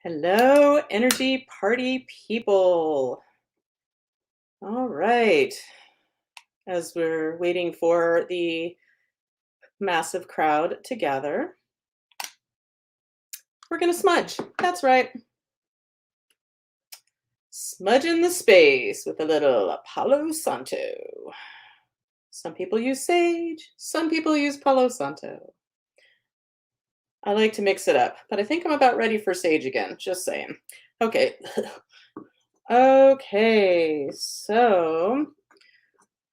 Hello, energy party people. All right. As we're waiting for the massive crowd to gather, we're going to smudge. That's right. Smudge in the space with a little Palo Santo. Some people use sage, some people use Palo Santo. I like to mix it up, but I think I'm about ready for sage again. Just saying. Okay. Okay. So,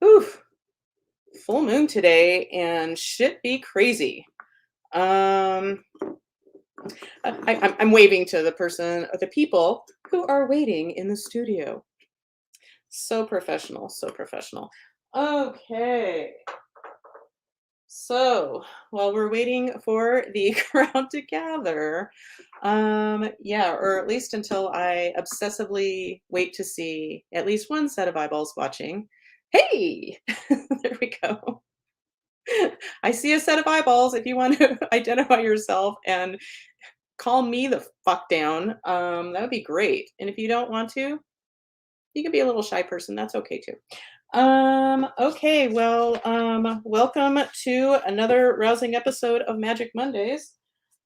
oof. Full moon today and shit be crazy. Um, I'm waving to the person, the people who are waiting in the studio. So professional, so professional. Okay, so while we're waiting for the crowd to gather, yeah, or at least until I obsessively wait to see at least one set of eyeballs watching. Hey, there we go. I see a set of eyeballs if you want to identify yourself and calm me the fuck down. That would be great. And if you don't want to, you can be a little shy person. That's okay too. Okay, well, welcome to another rousing episode of Magic Mondays.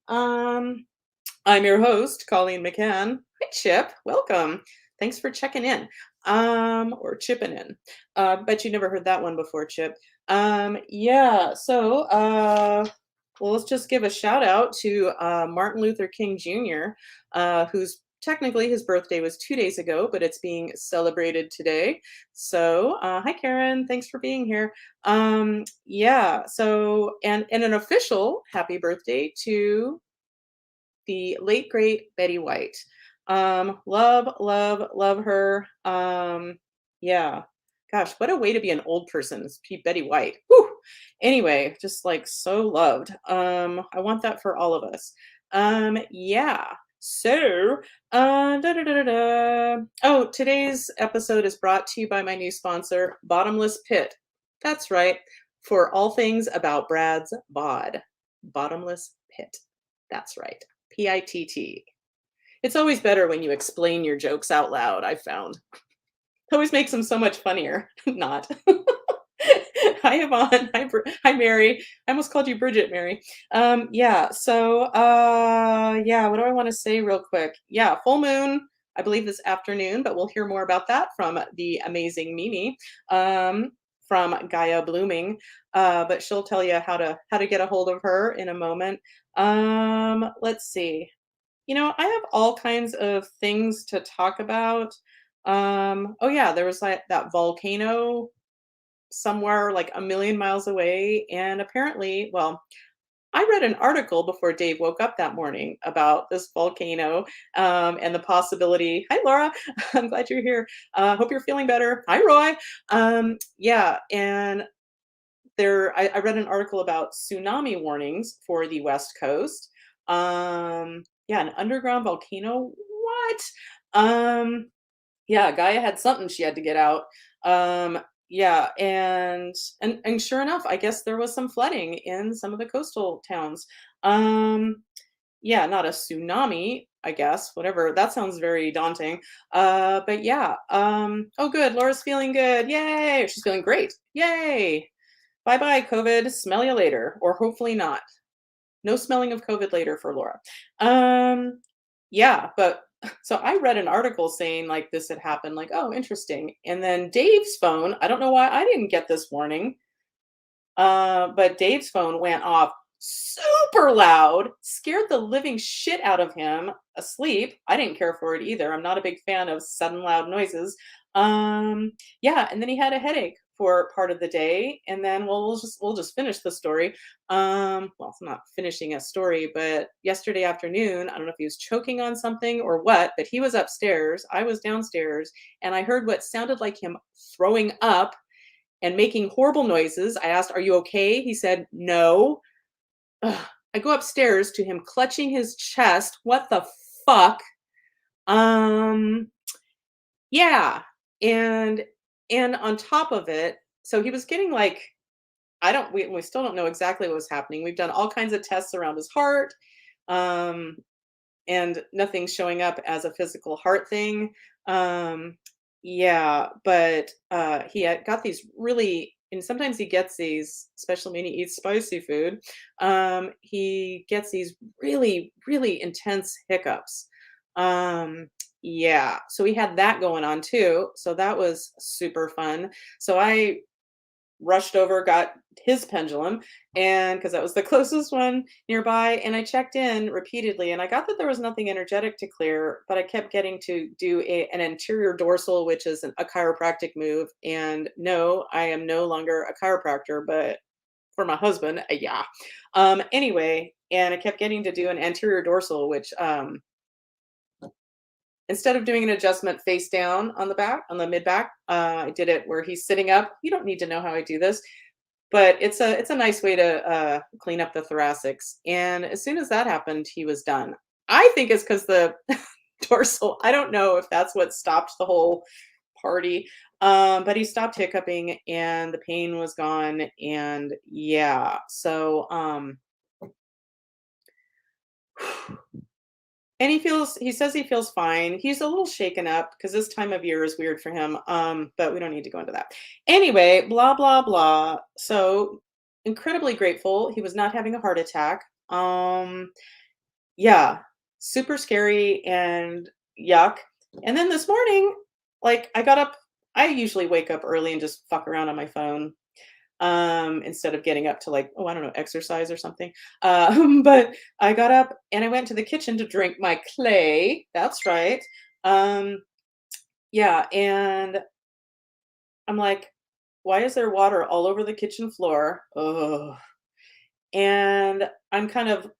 Um, I'm your host, Colleen McCann. Hi, Chip. Welcome. Thanks for checking in. Or chipping in. Bet you never heard that one before, Chip. Yeah, so well, let's just give a shout out to Martin Luther King Jr., who's technically his birthday was 2 days ago, but it's being celebrated today. So, hi, Karen. Thanks for being here. Yeah, so, and an official happy birthday to the late great Betty White. Love, love, love her. Yeah. Gosh, what a way to be an old person is Betty White. Whew. Anyway, just like so loved. I want that for all of us. Yeah. So, da, da, da, da, da. Oh, today's episode is brought to you by my new sponsor, Bottomless Pit. That's right, for all things about Brad's bod. Bottomless Pit. That's right. PITT. It's always better when you explain your jokes out loud, I've found. It always makes them so much funnier. Not. Hi, Yvonne. Hi, Mary. I almost called you Bridget, Mary. Yeah, so, yeah, what do I want to say real quick? Yeah, full moon, I believe this afternoon, but we'll hear more about that from the amazing Mimi, from Gaia Blooming. But she'll tell you how to get a hold of her in a moment. Let's see. I have all kinds of things to talk about. Oh yeah, there was like that volcano somewhere like a million miles away. And apparently, well, I read an article before Dave woke up that morning about this volcano and the possibility. Hi, Laura. I'm glad you're here. Hope you're feeling better. Hi, Roy. Yeah, and I read an article about tsunami warnings for the West Coast. Yeah, an underground volcano. What? Yeah, Gaia had something she had to get out. Yeah, and sure enough, I guess there was some flooding in some of the coastal towns. Um, yeah, not a tsunami, I guess. Whatever. That sounds very daunting. But yeah. Oh, good. Laura's feeling good. Yay! She's feeling great. Yay! Bye bye, COVID. Smell you later, or hopefully not. No smelling of COVID later for Laura. Yeah, but so I read an article saying like this had happened, like, oh, interesting. And then Dave's phone, I don't know why I didn't get this warning, but Dave's phone went off super loud, scared the living shit out of him asleep. I didn't care for it either. I'm not a big fan of sudden loud noises. Yeah, and then he had a headache for part of the day, and then we'll just finish the story. Well, it's not finishing a story, but yesterday afternoon, I don't know if he was choking on something or what, but he was upstairs, I was downstairs, and I heard what sounded like him throwing up and making horrible noises. I asked, "Are you okay?" He said, "No." Ugh. I go upstairs to him clutching his chest. What the fuck? Um, yeah. And and on top of it, so he was getting like we still don't know exactly what was happening. We've done all kinds of tests around his heart. Um, and nothing's showing up as a physical heart thing. Yeah, but he had got these really, and sometimes he gets these, especially when he eats spicy food. He gets these really, really intense hiccups. Um, yeah, so we had that going on too. So that was super fun. So I rushed over, got his pendulum, and because that was the closest one nearby, and I checked in repeatedly, and I got that there was nothing energetic to clear, but I kept getting to do an anterior dorsal, which is a chiropractic move. And no, I am no longer a chiropractor, but for my husband, yeah. Anyway, and I kept getting to do an anterior dorsal, which instead of doing an adjustment face down on the back, on the mid back, I did it where he's sitting up. You don't need to know how I do this, but it's a nice way to clean up the thoracics. And as soon as that happened, he was done. I think it's because the dorsal. I don't know if that's what stopped the whole party, but he stopped hiccuping and the pain was gone. And yeah, so and he says he feels fine. He's a little shaken up because this time of year is weird for him. But we don't need to go into that. Anyway, blah blah blah. So incredibly grateful he was not having a heart attack. Yeah, super scary and yuck. And then this morning, like I got up, I usually wake up early and just fuck around on my phone instead of getting up to, like, oh, I don't know, exercise or something. But I got up and I went to the kitchen to drink my clay. That's right. Um yeah, and I'm like, why is there water all over the kitchen floor? Oh, and I'm kind of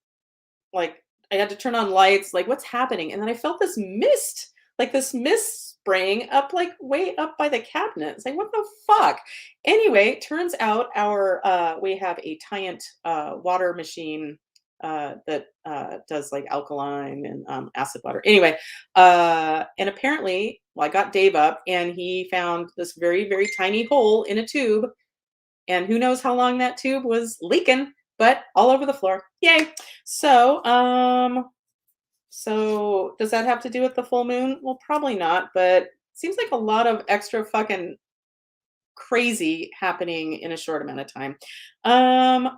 like, I had to turn on lights, like, what's happening? And then I felt this mist, like this mist spraying up, like way up by the cabinet. It's like, what the fuck? Anyway, turns out our we have a Tyant water machine that does like alkaline and acid water. Anyway, and apparently, well, I got Dave up and he found this very, very tiny hole in a tube, and who knows how long that tube was leaking, but all over the floor. Yay. So, so does that have to do with the full moon? Well, probably not, but seems like a lot of extra fucking crazy happening in a short amount of time.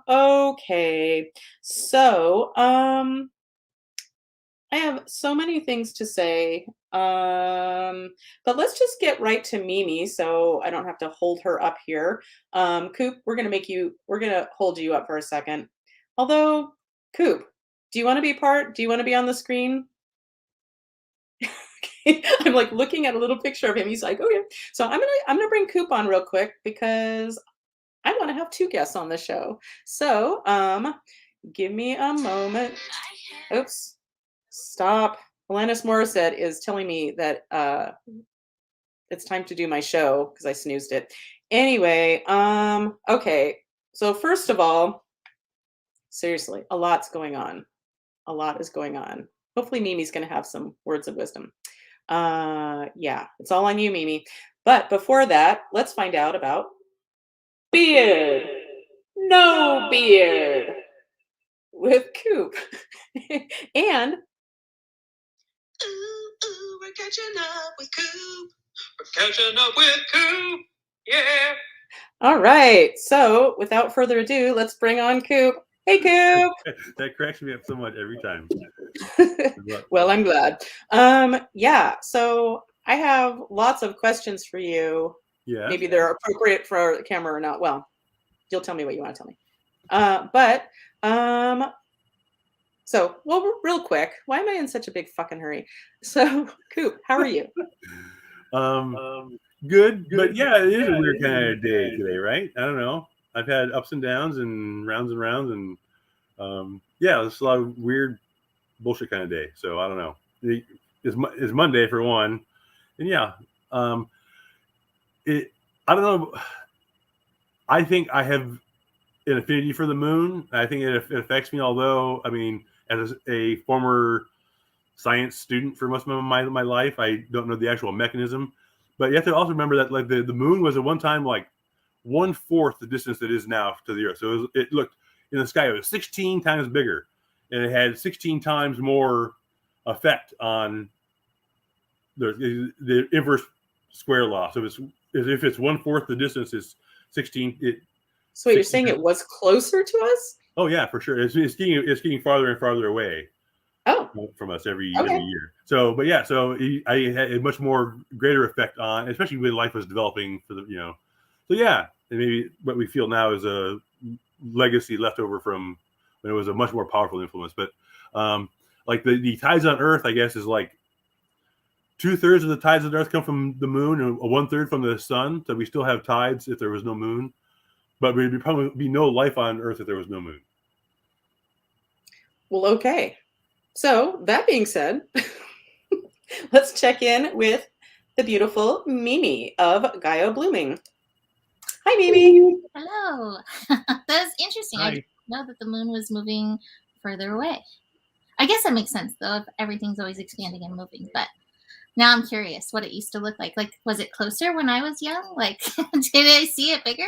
Okay. So, I have so many things to say. But let's just get right to Mimi so I don't have to hold her up here. Coop, we're gonna hold you up for a second. Although, Coop, do you want to be do you want to be on the screen? I'm like looking at a little picture of him. He's like, okay. So I'm gonna bring Coop on real quick because I want to have two guests on the show. So give me a moment. Oops. Stop. Alanis Morissette is telling me that it's time to do my show because I snoozed it. Anyway, okay. So first of all, seriously, a lot's going on. A lot is going on. Hopefully Mimi's gonna have some words of wisdom. Yeah, it's all on you, Mimi. But before that, let's find out about beard. No beard with Coop. And We're catching up with Koop. We're catching up with Koop. Yeah. all right. So without further ado, let's bring on Coop. Hey, Coop. That cracks me up so much every time. Well, I'm glad. Yeah. So I have lots of questions for you. Yeah. Maybe they're appropriate for the camera or not. Well, you'll tell me what you want to tell me. But so, well, real quick, why am I in such a big fucking hurry? So, Coop, how are you? Good, but yeah, it is a weird kind of day today, right? I don't know. I've had ups and downs and rounds, and yeah, it's a lot of weird bullshit kind of day. So I don't know. It's Monday for one, and yeah, I don't know. I think I have an affinity for the moon. I think it affects me. Although, I mean, as a former science student for most of my life, I don't know the actual mechanism. But you have to also remember that like the moon was at one time like 1/4 the distance it is now to the Earth. So it looked in the sky, it was 16 times bigger, and it had 16 times more effect on the inverse square law. So if it's 1/4 the distance is 16. So you're saying it was closer to us? Oh yeah, for sure. It's getting farther and farther away. Oh, from us every year. So, but yeah, so I had a much more greater effect on, especially when life was developing for the, so yeah, and maybe what we feel now is a legacy left over from when it was a much more powerful influence. But like the tides on Earth, I guess, is like 2/3 of the tides on Earth come from the moon and 1/3 from the sun. So we still have tides if there was no moon, but there'd probably be no life on Earth if there was no moon. well, okay. So that being said, let's check in with the beautiful Mimi of Gaia Blooming. Hi, Mimi. Hello. That was interesting. Hi. I didn't know that the moon was moving further away. I guess that makes sense, though, if everything's always expanding and moving. But now I'm curious what it used to look like. Like, was it closer when I was young? Like, did I see it bigger?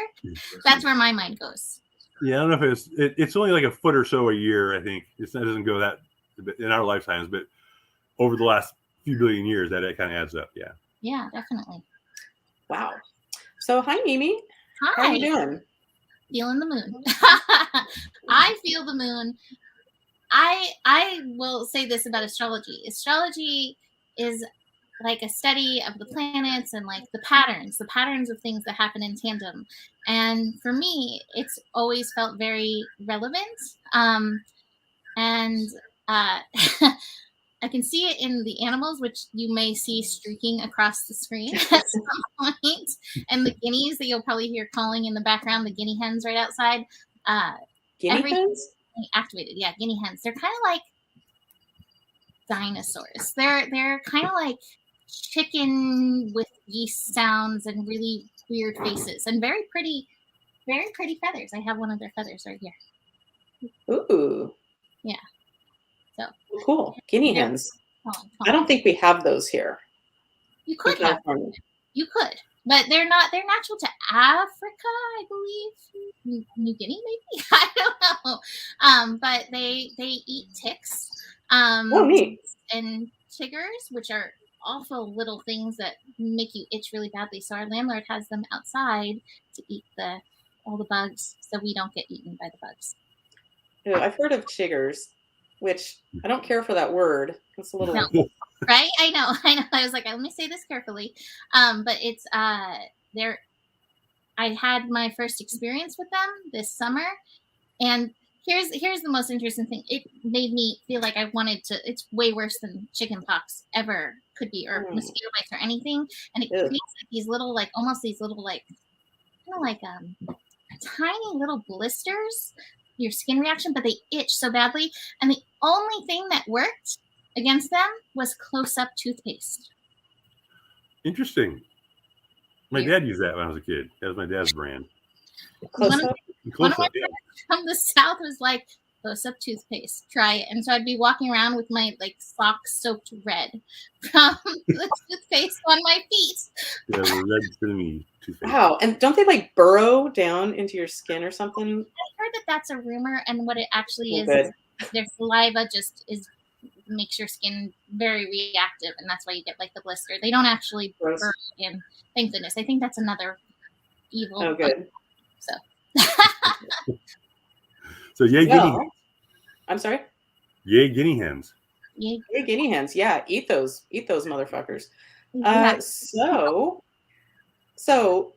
That's where my mind goes. Yeah, I don't know if it's only like a foot or so a year. I think it doesn't go that in our lifetimes, but over the last few billion years, that it kind of adds up. Yeah. Yeah, definitely. Wow. So, hi, Mimi. Hi. How are you doing? Feeling the moon. I feel the moon. I will say this about astrology. Astrology is like a study of the planets and like the patterns of things that happen in tandem. And for me, it's always felt very relevant. And I can see it in the animals, which you may see streaking across the screen at some point. And the guineas that you'll probably hear calling in the background, the guinea hens right outside. Guinea hens? Activated. Yeah, guinea hens. They're kind of like dinosaurs. They're kind of like chicken with yeast sounds and really weird faces and very pretty feathers. I have one of their feathers right here. Ooh. Yeah. So cool. Guinea hens. Come I don't think we have those here. You could have. You could, but they're natural to Africa, I believe. New Guinea, maybe. I don't know. But they eat ticks. Oh, neat. And chiggers, which are awful little things that make you itch really badly. So our landlord has them outside to eat all the bugs, so we don't get eaten by the bugs. Ew, I've heard of chiggers, which I don't care for that word. It's a little right. I know. I was like, let me say this carefully. But it's they're. I had my first experience with them this summer, and here's the most interesting thing. It made me feel like I wanted to. It's way worse than chicken pox ever could be, or mosquito bites or anything. And it creates like these little, like almost these little, like kind of like tiny little blisters. Your skin reaction, but they itch so badly. And the only thing that worked against them was close-up toothpaste. Interesting. My dad used that when I was a kid. That was my dad's brand. One of my friends from the South was like, close-up toothpaste, try it. And so I'd be walking around with my like socks soaked red from the toothpaste on my feet. Yeah, the red creamy toothpaste. Wow. And don't they like burrow down into your skin or something? I heard that that's a rumor, and what it actually is their saliva just makes your skin very reactive, and that's why you get like the blister. They don't actually burrow in. Thank goodness. I think that's another evil. Oh, good. So. So yay guinea hens. I'm sorry? Yay guinea hens. Yay guinea hens. Yeah, eat those motherfuckers. So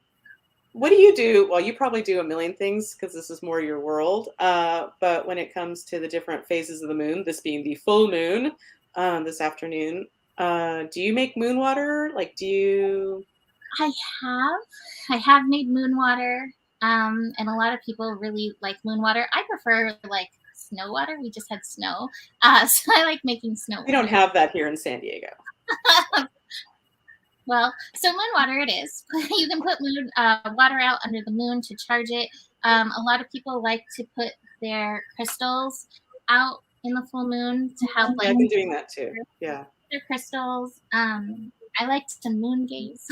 what do you do? Well, you probably do a million things because this is more your world. But when it comes to the different phases of the moon, this being the full moon this afternoon, do you make moon water? Like, do you? I have made moon water. And a lot of people really like moon water. I prefer like snow water. We just had snow. So I like making snow water. We don't have that here in San Diego. Well, so moon water it is. You can put moon water out under the moon to charge it. A lot of people like to put their crystals out in the full moon to help. Yeah, I've been doing that too. Yeah. Their crystals. I like to moon gaze.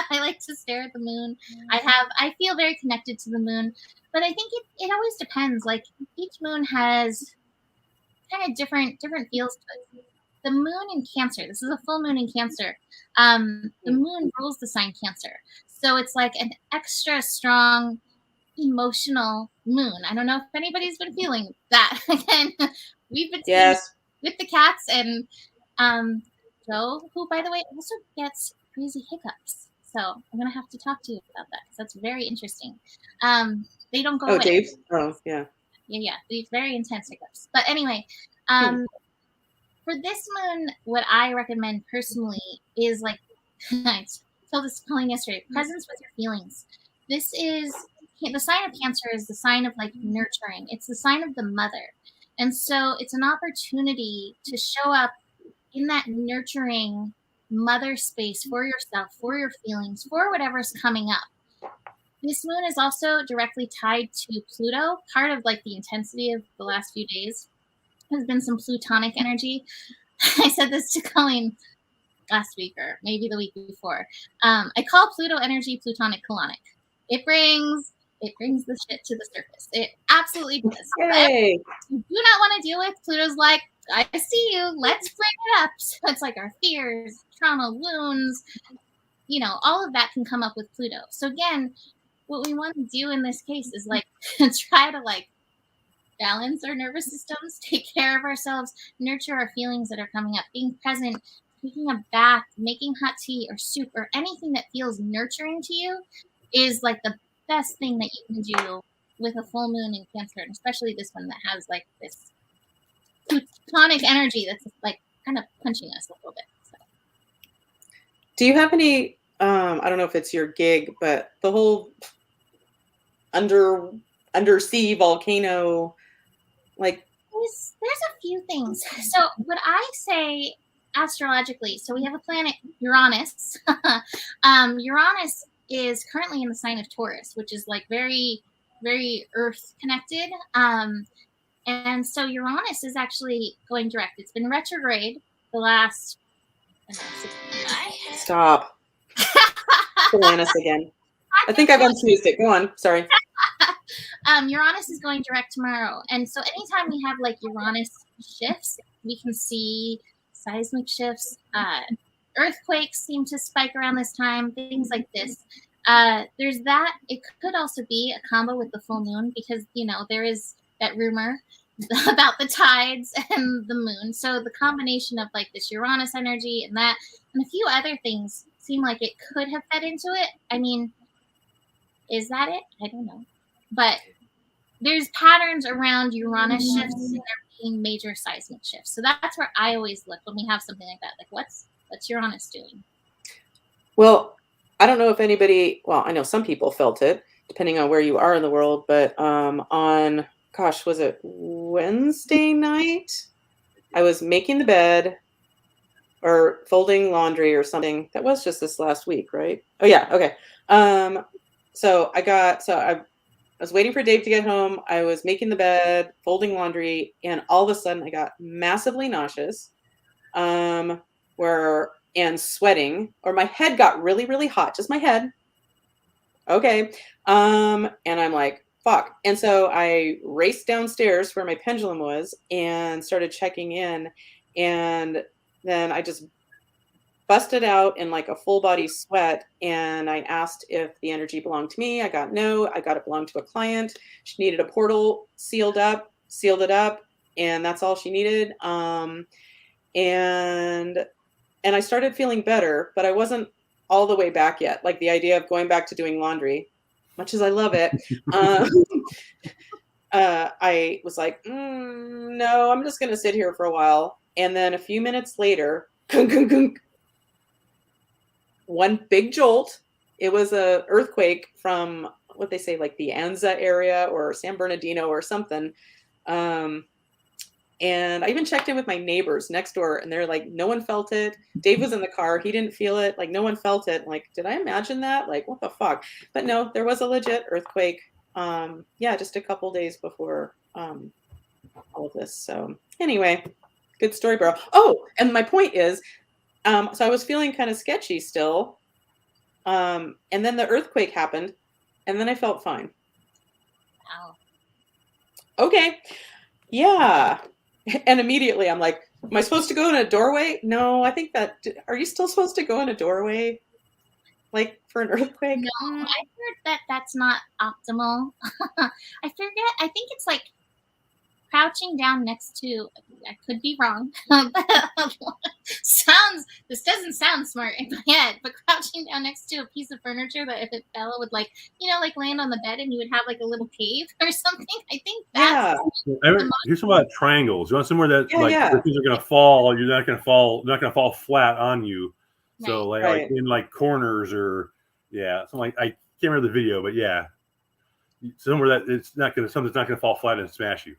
I like to stare at the moon. I feel very connected to the moon, but I think it always depends. Like each moon has kind of different feels to it. the moon in Cancer. This is a full moon in Cancer. The moon rules the sign Cancer. So it's like an extra strong emotional moon. I don't know if anybody's been feeling that. Again, we've been seeing Yes. with the cats and Joe, who by the way also gets crazy hiccups. So I'm gonna have to talk to you about that because that's very interesting. They don't go Oh, away. Dave. Oh, yeah. Yeah, these very intense hiccups. But anyway, Hmm. for this moon, what I recommend personally is like I told this to Colleen yesterday, presence with your feelings. This is the sign of Cancer is the sign of like nurturing. It's the sign of the mother. And so it's an opportunity to show up in that nurturing mother space for yourself, for your feelings, for whatever's coming up. This moon is also directly tied to Pluto. Part of like the intensity of the last few days has been some plutonic energy. I said this to Colleen last week or maybe the week before. I call Pluto energy plutonic colonic. It brings the shit to the surface. It absolutely does. Yay. You do not want to deal with. Pluto's like, I see you. Let's bring it up. So it's like our fears, trauma, wounds, all of that can come up with Pluto. So again, what we want to do in this case is like try to like balance our nervous systems, take care of ourselves, nurture our feelings that are coming up, being present, taking a bath, making hot tea or soup or anything that feels nurturing to you is like the best thing that you can do with a full moon in Cancer, and especially this one that has like this plutonic energy that's like kind of punching us a little bit. So. Do you have any, I don't know if it's your gig, but the whole undersea volcano, like there's a few things. So what I say astrologically, so we have a planet Uranus. Uranus is currently in the sign of Taurus, which is like very, very earth connected. And so Uranus is actually going direct. It's been retrograde the last, I don't know, stop. Uranus again. I think I've unfused it. Go on. Sorry. Uranus is going direct tomorrow. And so anytime we have like Uranus shifts, we can see seismic shifts. Earthquakes seem to spike around this time, things like this. There's that. It could also be a combo with the full moon because, there is that rumor about the tides and the moon. So the combination of like this Uranus energy and that and a few other things seem like it could have fed into it. I mean, is that it? I don't know. But there's patterns around Uranus shifts and there being major seismic shifts. So that's where I always look when we have something like that. Like what's Uranus doing? Well, I don't know if anybody, I know some people felt it, depending on where you are in the world, but on, was it Wednesday night? I was making the bed or folding laundry or something. That was just this last week, right? Oh, yeah. Okay. So I was waiting for Dave to get home. I was making the bed, folding laundry, and all of a sudden I got massively nauseous, and sweating, or my head got really, really hot, just my head. Okay. And I'm like, fuck. And so I raced downstairs where my pendulum was and started checking in. And then I just busted out in like a full body sweat. And I asked if the energy belonged to me. I got no, I got it belonged to a client. She needed a portal sealed it up. And that's all she needed. And I started feeling better, but I wasn't all the way back yet. Like the idea of going back to doing laundry, much as I love it. I was like, no, I'm just going to sit here for a while. And then a few minutes later, one big jolt. It was a earthquake from what they say, like the Anza area or San Bernardino or something. And I even checked in with my neighbors next door and they're like, no one felt it. Dave was in the car. He didn't feel it. Like no one felt it. Like, did I imagine that? Like, what the fuck? But no, there was a legit earthquake. Just a couple days before all of this. So anyway, good story, bro. Oh, and my point is, so I was feeling kind of sketchy still. And then the earthquake happened and then I felt fine. Wow. Okay. Yeah. And immediately I'm like, Am I supposed to go in a doorway? No, I think that. Are you still supposed to go in a doorway? Like for an earthquake? No, I heard that that's not optimal. I forget. I think it's like crouching down next to. I could be wrong. This doesn't sound smart in my head, but crouching down next to a piece of furniture that if it fell would like land on the bed and you would have like a little cave or something. I think that's Here's some about triangles. You want somewhere that Yeah. things are gonna fall. You're not gonna fall flat on you. So Right. like in like corners or something like I can't remember the video, but somewhere that something's not gonna fall flat and smash you.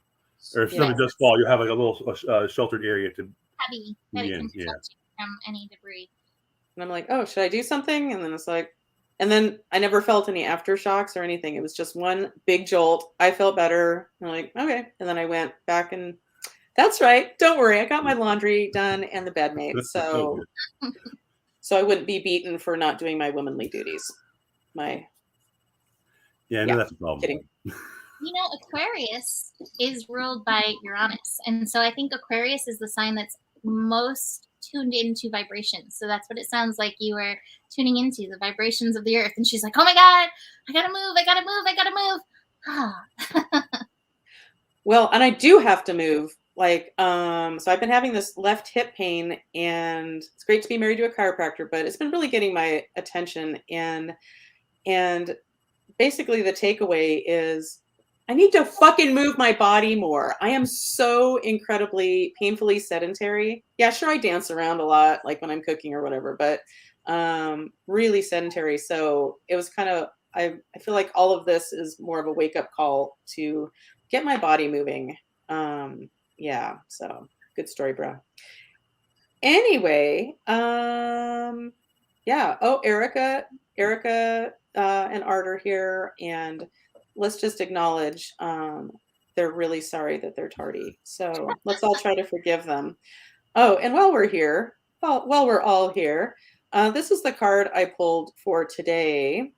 Or if something does fall, you have like a little sheltered area to heavy that it can protect you from any debris. And I'm like, oh, should I do something? And then it's like, and then I never felt any aftershocks or anything. It was just one big jolt. I felt better. I'm like, okay. And then I went back and that's right. Don't worry. I got my laundry done and the bed made. So I wouldn't be beaten for not doing my womanly duties. I know that's a problem. Kidding. Aquarius is ruled by Uranus. And so I think Aquarius is the sign that's most tuned into vibrations. So that's what it sounds like you were tuning into, the vibrations of the earth. And she's like, oh my God, I gotta move. Well, and I do have to move. Like, so I've been having this left hip pain and it's great to be married to a chiropractor, but it's been really getting my attention. And basically the takeaway is I need to fucking move my body more. I am so incredibly painfully sedentary. Yeah, sure, I dance around a lot, like when I'm cooking or whatever, but really sedentary. So it was kind of, I feel like all of this is more of a wake-up call to get my body moving. So good story, bro. Anyway, Oh, Erica and Art are here, and let's just acknowledge they're really sorry that they're tardy. So let's all try to forgive them. Oh, and while we're here, while we're all here, this is the card I pulled for today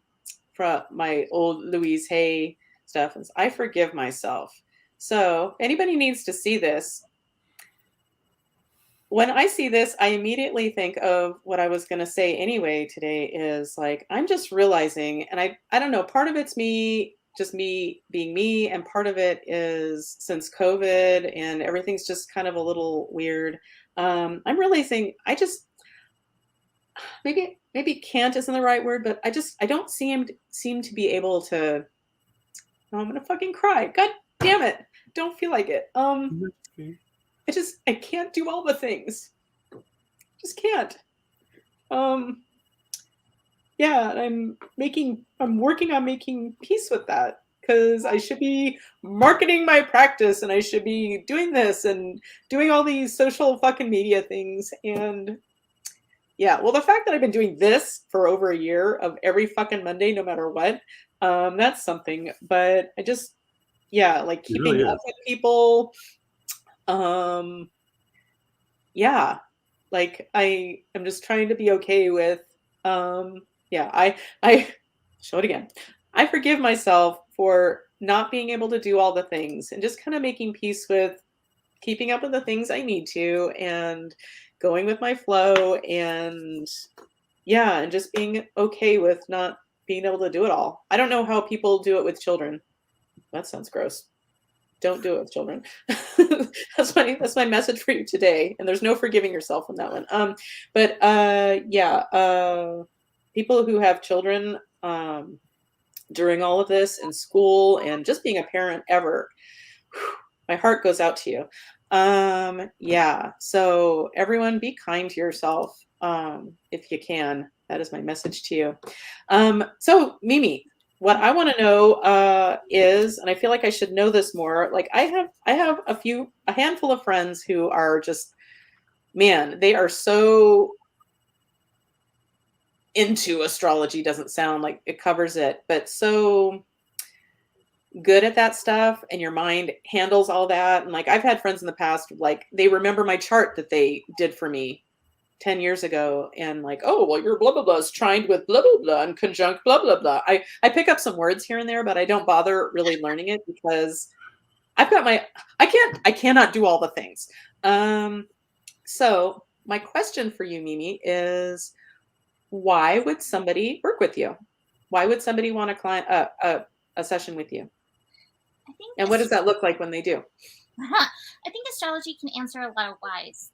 from my old Louise Hay stuff. Is I forgive myself. So anybody needs to see this. When I see this, I immediately think of what I was going to say anyway today is like, I'm just realizing, and I don't know, part of it's just me being me, and part of it is since COVID and everything's just kind of a little weird. I'm realizing I just maybe can't isn't the right word, but I don't seem to be able to. Oh, I'm gonna fucking cry. God damn it! Don't feel like it. I can't do all the things. Just can't. I'm working on making peace with that, because I should be marketing my practice and I should be doing this and doing all these social fucking media things. And well, the fact that I've been doing this for over a year of every fucking Monday, no matter what, that's something. But I just, like keeping up with people. Like I am just trying to be okay with, I show it again. I forgive myself for not being able to do all the things and just kind of making peace with keeping up with the things I need to and going with my flow and just being okay with not being able to do it all. I don't know how people do it with children. That sounds gross. Don't do it with children. That's my message for you today. And there's no forgiving yourself on that one. People who have children during all of this in school and just being a parent ever, my heart goes out to you. So everyone be kind to yourself if you can. That is my message to you. So Mimi, what I want to know is, and I feel like I should know this more, like I have a handful of friends who are just, man, they are so into astrology, doesn't sound like it covers it, but so good at that stuff, and your mind handles all that. And like I've had friends in the past, like they remember my chart that they did for me 10 years ago, and like, oh, well, your blah blah blah is trined with blah blah blah and conjunct blah blah blah. I pick up some words here and there, but I don't bother really learning it because I've got I cannot do all the things. So my question for you, Mimi, is why would somebody work with you? Why would somebody want a session with you? I think And what does that look like when they do? I think astrology can answer a lot of whys.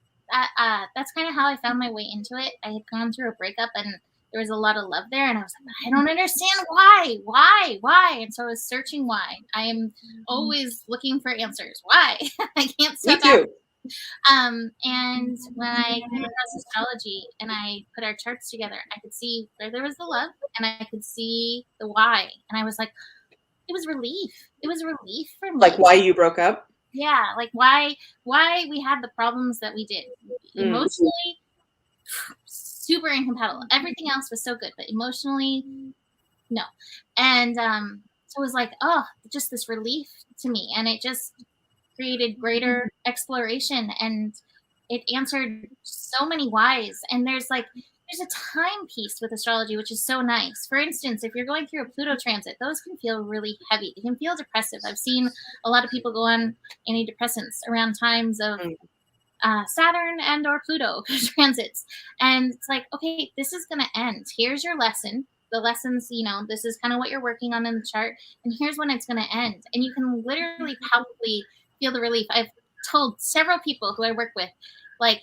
That's kind of how I found my way into it. I had gone through a breakup and there was a lot of love there, and I was like, I don't understand why. And so I was searching why. I am always looking for answers. Why? I can't Me stop asking. too. And when I came across astrology and I put our charts together, I could see where there was the love and I could see the why. And I was like, it was relief. It was relief for me. Like why you broke up? Yeah, like why we had the problems that we did. Emotionally, super incompatible. Everything else was so good, but emotionally, no. And so it was like, oh, just this relief to me. And it just created greater exploration, and it answered so many whys. And there's a time piece with astrology, which is so nice. For instance, if you're going through a Pluto transit, those can feel really heavy. They can feel depressive. I've seen a lot of people go on antidepressants around times of Saturn and or Pluto transits. And it's like, okay, this is going to end. Here's your lesson. The lessons, this is kind of what you're working on in the chart. And here's when it's going to end. And you can literally palpably feel the relief. I've told several people who I work with, like,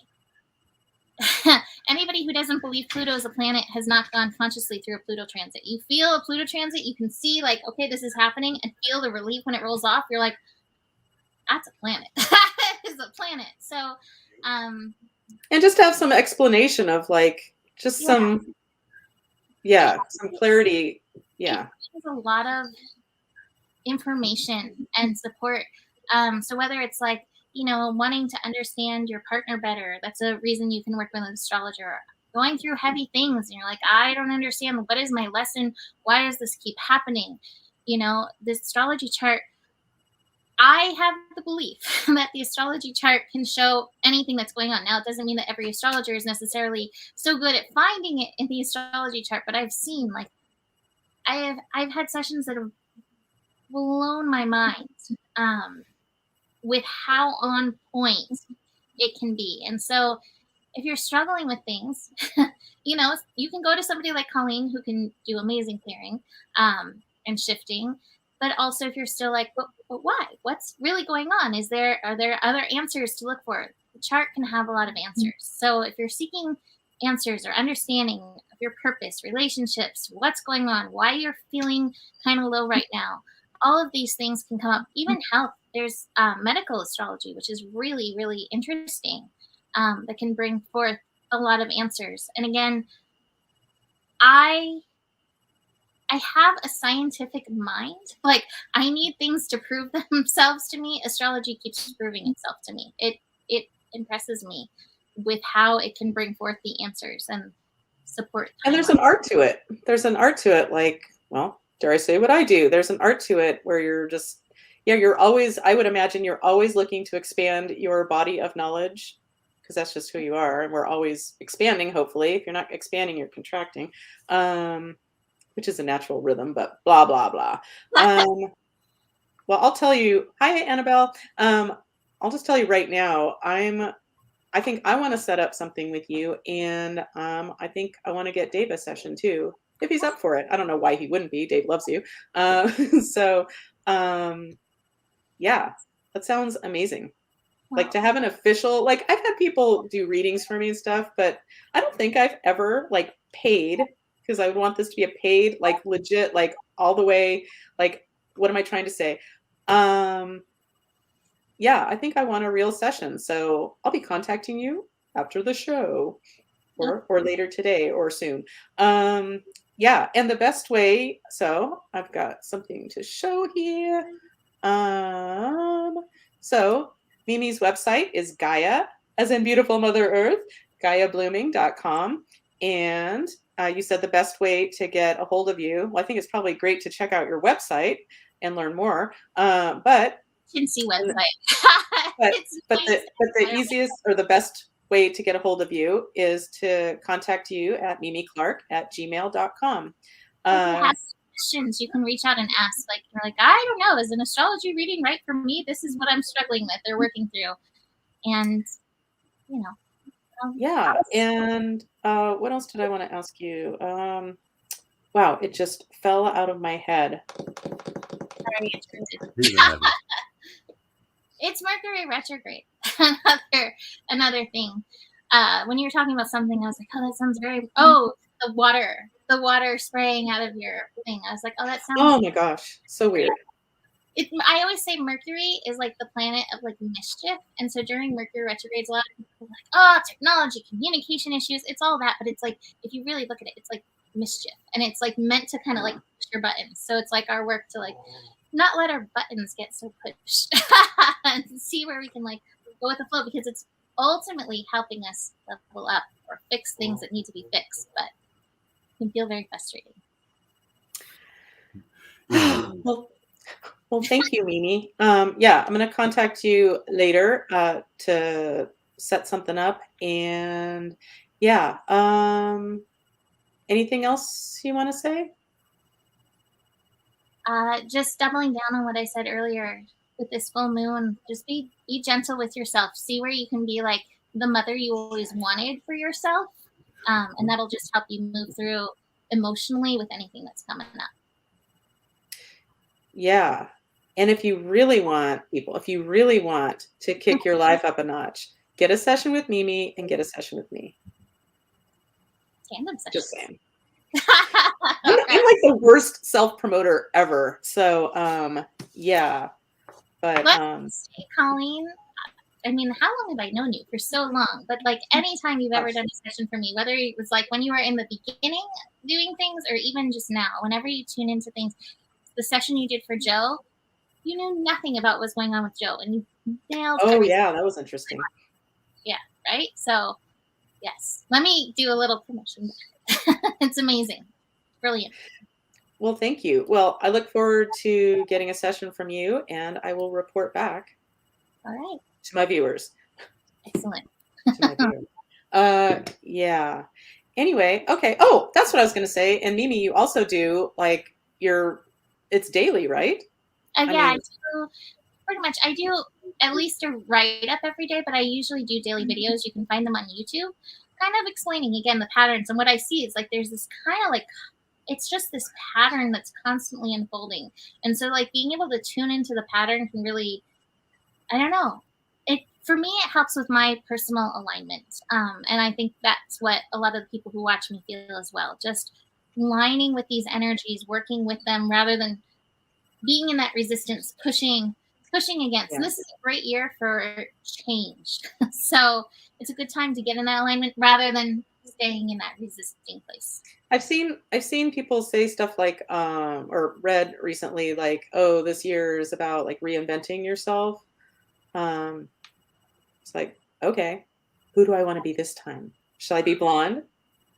anybody who doesn't believe Pluto is a planet has not gone consciously through a Pluto transit. You feel a Pluto transit, you can see like, okay, this is happening, and feel the relief when it rolls off. You're like, that's a planet. That is a planet. So, and just have some explanation of like, just some clarity. Yeah. There's a lot of information and support. So whether it's like, wanting to understand your partner better, that's a reason you can work with an astrologer. Going through heavy things, and you're like, I don't understand. What is my lesson? Why does this keep happening? This astrology chart, I have the belief that the astrology chart can show anything that's going on. Now, it doesn't mean that every astrologer is necessarily so good at finding it in the astrology chart, but I've seen, like, I've had sessions that have blown my mind with how on point it can be. And so if you're struggling with things, you can go to somebody like Colleen, who can do amazing clearing and shifting. But also, if you're still like, but why? What's really going on? Are there other answers to look for? The chart can have a lot of answers. So if you're seeking answers or understanding of your purpose, relationships, what's going on, why you're feeling kind of low right now, all of these things can come up. Even health. There's medical astrology, which is really, really interesting, that can bring forth a lot of answers. And again, I have a scientific mind. Like, I need things to prove themselves to me. Astrology keeps proving itself to me. It impresses me with how it can bring forth the answers and support. And there's an art to it. Like, well, dare I say what I do? There's an art to it where you're just, I would imagine you're always looking to expand your body of knowledge, because that's just who you are. And we're always expanding, hopefully. If you're not expanding, you're contracting, which is a natural rhythm, but blah, blah, blah. Well, I'll tell you, hi, Annabelle. I'll just tell you right now, I think I want to set up something with you. And I think I want to get Dave a session too, if he's up for it. I don't know why he wouldn't be. Dave loves you. Yeah, that sounds amazing. Wow. Like, to have an official, like, I've had people do readings for me and stuff, but I don't think I've ever like paid, because I would want this to be a paid, like, legit, like, all the way, like, what am I trying to say? Yeah, I think I want a real session. So I'll be contacting you after the show, or later today or soon. Yeah, and the best way, so I've got something to show here. So Mimi's website is Gaia, as in beautiful Mother Earth, GaiaBlooming.com. And you said the best way to get a hold of you, well, I think it's probably great to check out your website and learn more. But Chintzy website. but the easiest or the best way to get a hold of you is to contact you at mimiclark@gmail.com. Questions, you can reach out and ask. Like, you're like, I don't know, is an astrology reading right for me? This is what I'm struggling with or working through. And Yeah. And what else did I want to ask you? Wow, it just fell out of my head. Sorry, Here's another. it's Mercury retrograde. another thing. When you were talking about something, I was like, oh, that sounds very. Oh, the water spraying out of your thing. I was like, oh, that sounds. Oh my gosh, so weird. I always say Mercury is like the planet of like mischief, and so during Mercury retrogrades, a lot of people are like, oh, technology, communication issues, it's all that, but it's like if you really look at it, it's like mischief, and it's like meant to kind of like push your buttons. So it's like our work to like not let our buttons get so pushed, and see where we can like go with the flow, because it's ultimately helping us level up or fix things that need to be fixed, but it can feel very frustrating. Well, thank you, Mimi. Yeah, I'm going to contact you later to set something up. And yeah, anything else you want to say? Just doubling down on what I said earlier with this full moon, just be gentle with yourself. See where you can be like the mother you always wanted for yourself. And that'll just help you move through emotionally with anything that's coming up. Yeah. And if you really want to kick your life up a notch, get a session with Mimi and get a session with me. Tandem session. Just saying. I'm like the worst self-promoter ever. So, yeah. But Colleen, I mean, how long have I known you? For so long. But like anytime you've ever done a session for me, whether it was like when you were in the beginning doing things or even just now, whenever you tune into things, the session you did for Joe, you knew nothing about what was going on with Joe, and you nailed everything. Yeah, that was interesting. Yeah, right? So, yes. Let me do a little promotion. It's amazing. Brilliant. Well, thank you. Well, I look forward to getting a session from you, and I will report back. All right. To my viewers. Excellent. To my viewers. Yeah. Anyway, okay. Oh, that's what I was going to say. And Mimi, you also do like it's daily, right? I do pretty much. I do at least a write-up every day, but I usually do daily videos. You can find them on YouTube, kind of explaining, again, the patterns. And what I see is like there's this kind of like, it's just this pattern that's constantly unfolding. And so like being able to tune into the pattern can really, I don't know. For me, it helps with my personal alignment. And I think that's what a lot of the people who watch me feel as well. Just lining with these energies, working with them rather than being in that resistance, pushing against. Yeah. And this is a great year for change. So it's a good time to get in that alignment rather than staying in that resisting place. I've seen people say stuff like, or read recently, like, oh, this year is about like reinventing yourself. It's like, okay, who do I want to be this time? Shall I be blonde?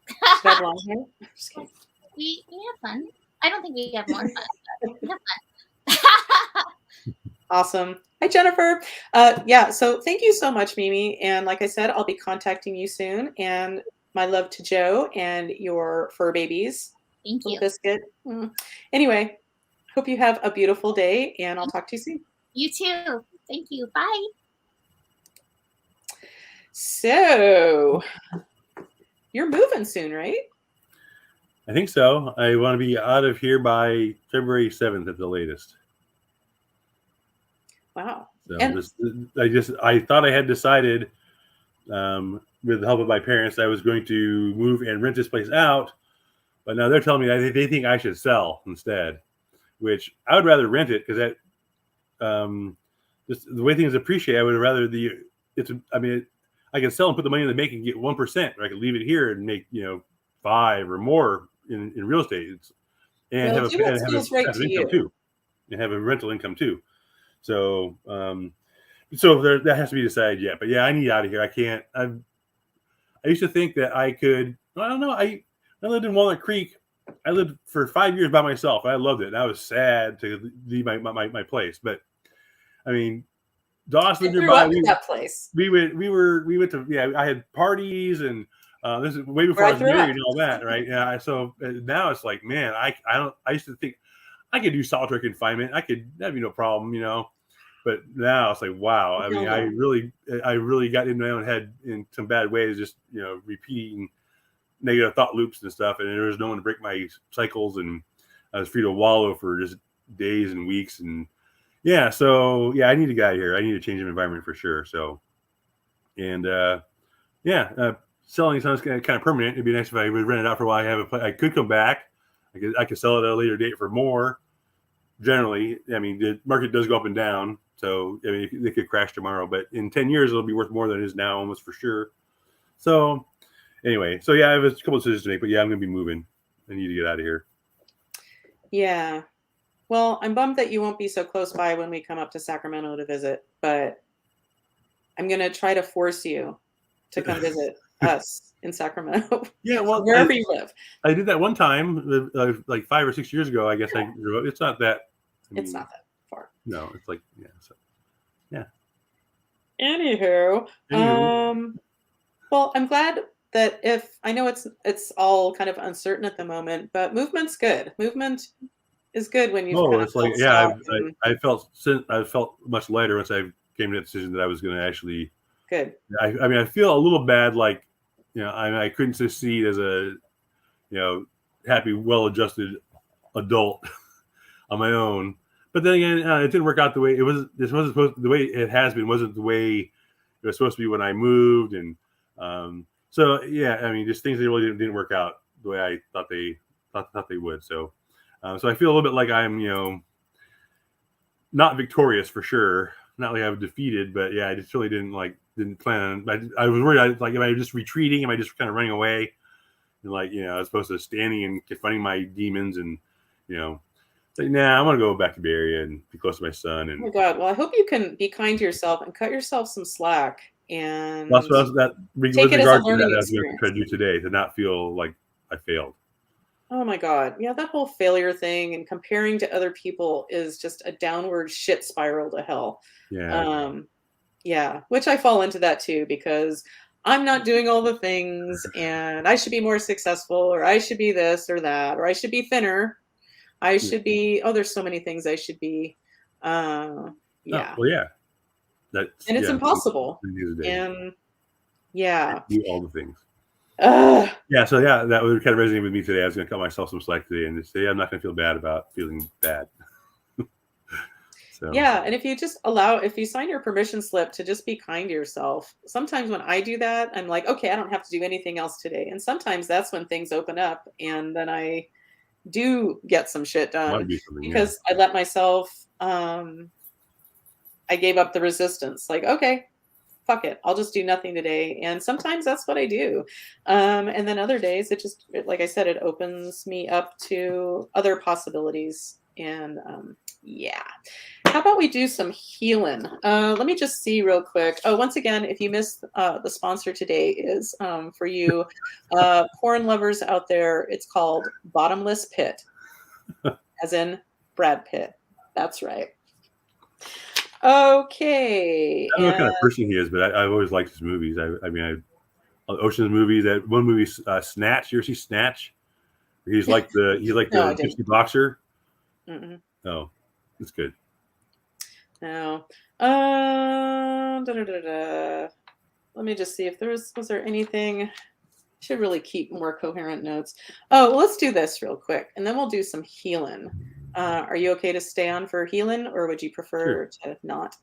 Should I have blonde hair? I'm just kidding. We have fun. I don't think we have more fun, but we have fun. Awesome. Hi, Jennifer. Yeah, so thank you so much, Mimi. And like I said, I'll be contacting you soon. And my love to Joe and your fur babies. Thank you. Biscuit. Anyway, hope you have a beautiful day, and I'll talk to you soon. You too. Thank you. Bye. So, you're moving soon, right? I think so. I want to be out of here by February 7th at the latest. Wow. So I thought I had decided, with the help of my parents, I was going to move and rent this place out, but now they're telling me that they think I should sell instead, which I would rather rent it because that, just the way things appreciate, I would rather I can sell and put the money in the bank and get 1%, or I could leave it here and make 5 or more in real estate, and have income too, and have a rental income too. So, that has to be decided yet. But yeah, I need out of here. I can't. I used to think that I could. I don't know. I lived in Walnut Creek. I lived for 5 years by myself. I loved it. And I was sad to leave my place. But I mean, Dawson nearby. That place. We went to. I had parties, and this is way before I was married and all that, right? Yeah. So now it's like, man, I used to think I could do solitary confinement. That'd be no problem, But now it's like, wow. I mean, Hell no. I really got in my own head in some bad ways, just repeating negative thought loops and stuff, and there was no one to break my cycles, and I was free to wallow for just days and weeks, and so I need to get out of here. I need to change of environment for sure. So, and selling sounds kind of permanent. It'd be nice if I would rent it out for a while. I could come back. I could sell it at a later date for more. Generally, I mean, the market does go up and down, so I mean, it could crash tomorrow. But in 10 years, it'll be worth more than it is now, almost for sure. So, anyway, I have a couple of decisions to make, but I'm going to be moving. I need to get out of here. Yeah. Well, I'm bummed that you won't be so close by when we come up to Sacramento to visit, but I'm going to try to force you to come visit us in Sacramento. Yeah, well, wherever you live. I did that one time, like 5 or 6 years ago. I guess it's not that. It's not that far. No, it's like Anywho, well, I'm glad that I know it's all kind of uncertain at the moment, but movement's good. Movement is good when you. It's like I felt much lighter once I came to the decision that I was going to actually. Good. I mean, I feel a little bad, like I couldn't succeed as a happy, well-adjusted adult on my own. But then again, it didn't work out the way it was. This wasn't supposed. The way it has been wasn't the way it was supposed to be when I moved, and so I mean, just things that really didn't work out the way I thought they would. So, so I feel a little bit like I'm not victorious for sure. Not like I was defeated, but I just really didn't plan on. I was worried. Am I just retreating? Am I just kind of running away? And as opposed to standing and confronting my demons, and like, nah, I'm gonna go back to Bay Area and be close to my son. And oh my God, well, I hope you can be kind to yourself and cut yourself some slack. And that's what take it as a learning I was going to try to do today, to not feel like I failed. Oh my God, yeah, that whole failure thing and comparing to other people is just a downward shit spiral to hell. Which I fall into that too, because I'm not doing all the things, and I should be more successful, or I should be this or that, or I should be thinner. I should be. Oh, there's so many things I should be. Oh, well, yeah. And it's impossible. And do all the things. So that would kind of resonate with me today. I was going to cut myself some slack today and just say I'm not going to feel bad about feeling bad. And if you sign your permission slip to just be kind to yourself, sometimes when I do that, I'm like, okay, I don't have to do anything else today. And sometimes that's when things open up, and then I do get some shit done because I let myself. I gave up the resistance. Like, okay, fuck it, I'll just do nothing today. And sometimes that's what I do. And then other days, like I said, it opens me up to other possibilities. And how about we do some healing? Let me just see real quick. Oh, once again, if you missed, the sponsor today is for you porn lovers out there. It's called Bottomless Pit, as in Brad Pitt. That's right. Okay. I don't know what kind of person he is, but I've always liked his movies. I mean, Ocean's movies. That one movie, Snatch. You ever see Snatch? He's like the gypsy boxer. Mm-mm. Oh, it's good. No. Let me just see if was there anything. Should really keep more coherent notes. Oh, well, let's do this real quick, and then we'll do some healing. Are you okay to stay on for healing, or would you prefer to not?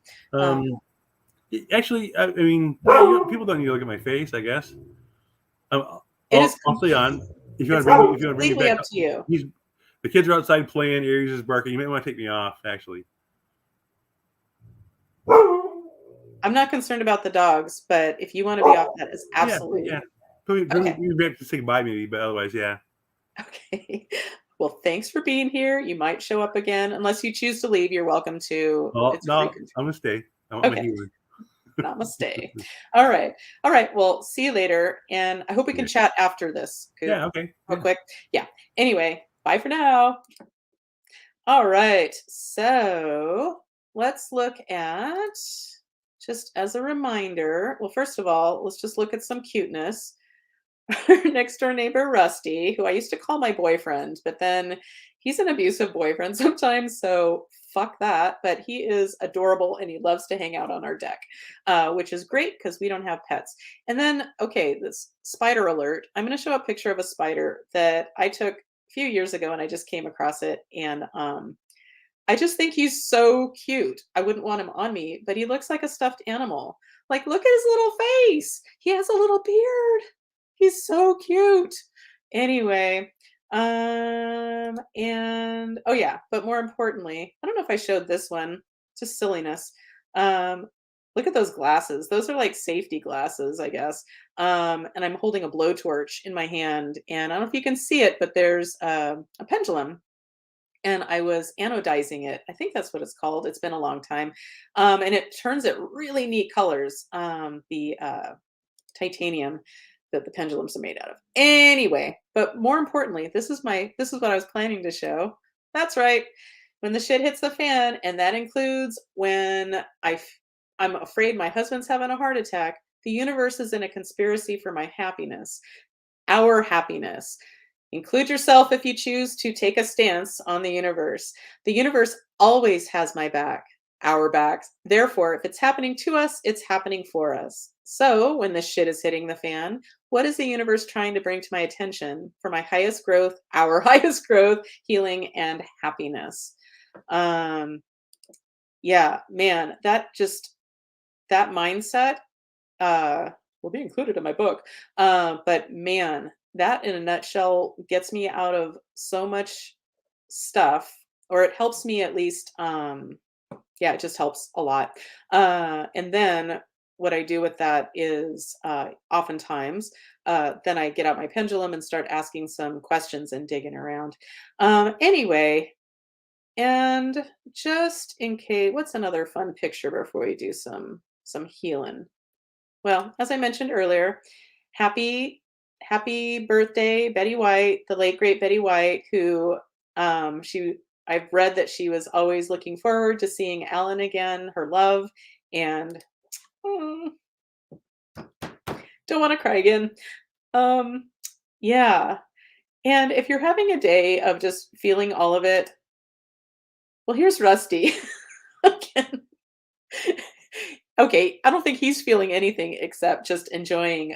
Actually, I mean, people don't need to look at my face, I guess. I'll stay on. If you want to bring me back, up to you. The kids are outside playing. Aries is barking. You might want to take me off, actually. I'm not concerned about the dogs, but if you want to be off, that is absolutely. Yeah. You have to say goodbye, maybe, but otherwise, yeah. Okay. Well, thanks for being here. You might show up again. Unless you choose to leave, you're welcome to. No, I'm going to stay. Okay. Namaste. All right. Well, see you later. And I hope we can chat after this. Coop. Yeah, okay. Real quick. Yeah. Anyway, bye for now. All right. So let's look at, just as a reminder, well, first of all, let's just look at some cuteness. Our next door neighbor, Rusty, who I used to call my boyfriend, but then he's an abusive boyfriend sometimes. So fuck that. But he is adorable and he loves to hang out on our deck, which is great because we don't have pets. And then, okay, this spider alert. I'm going to show a picture of a spider that I took a few years ago and I just came across it. And I just think he's so cute. I wouldn't want him on me, but he looks like a stuffed animal. Like, look at his little face. He has a little beard. He's so cute. Anyway, and oh yeah, but more importantly, I don't know if I showed this one, just silliness. Look at those glasses. Those are like safety glasses, I guess. And I'm holding a blowtorch in my hand, and I don't know if you can see it, but there's a pendulum, and I was anodizing it. I think that's what it's called. It's been a long time. And it turns it really neat colors. The titanium that the pendulums are made out of. Anyway, but more importantly, this is what I was planning to show. That's right. When the shit hits the fan, and that includes when I'm afraid my husband's having a heart attack, the universe is in a conspiracy for my happiness, our happiness. Include yourself if you choose to take a stance on the universe. The universe always has my back, our backs. Therefore, if it's happening to us, it's happening for us. So when this shit is hitting the fan, what is the universe trying to bring to my attention for my highest growth, our highest growth, healing, and happiness? Yeah, man, that mindset will be included in my book. But man, that in a nutshell gets me out of so much stuff, or it helps me at least. Yeah, it just helps a lot. And then what I do with that is oftentimes, then I get out my pendulum and start asking some questions and digging around. Anyway, and just in case, what's another fun picture before we do some healing? Well, as I mentioned earlier, happy birthday, Betty White, the late great Betty White, who I've read that she was always looking forward to seeing Alan again, her love, and mm, don't want to cry again. Yeah. And if you're having a day of just feeling all of it, well, here's Rusty again. Okay, I don't think he's feeling anything except just enjoying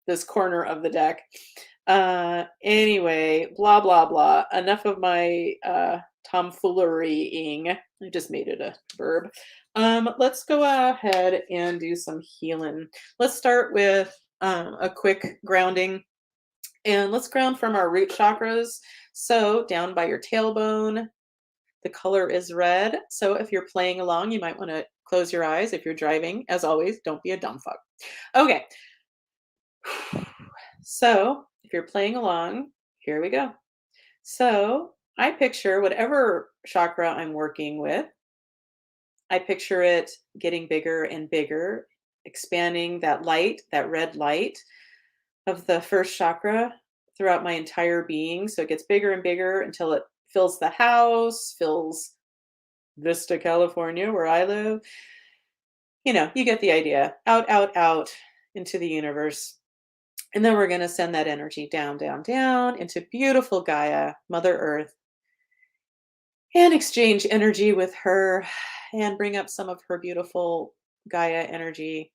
this corner of the deck. Anyway, blah blah blah. Enough of my tomfoolerying. I just made it a verb. Let's go ahead and do some healing. Let's start with a quick grounding. And let's ground from our root chakras. So down by your tailbone, the color is red. So if you're playing along, you might want to close your eyes. If you're driving, as always, don't be a dumb fuck. Okay. So if you're playing along, here we go. So I picture whatever chakra I'm working with, I picture it getting bigger and bigger, expanding that light, that red light of the first chakra throughout my entire being. So it gets bigger and bigger until it fills the house, fills Vista, California, where I live. You know, you get the idea. Out, out, out into the universe. And then we're going to send that energy down, down, down into beautiful Gaia, Mother Earth, and exchange energy with her and bring up some of her beautiful Gaia energy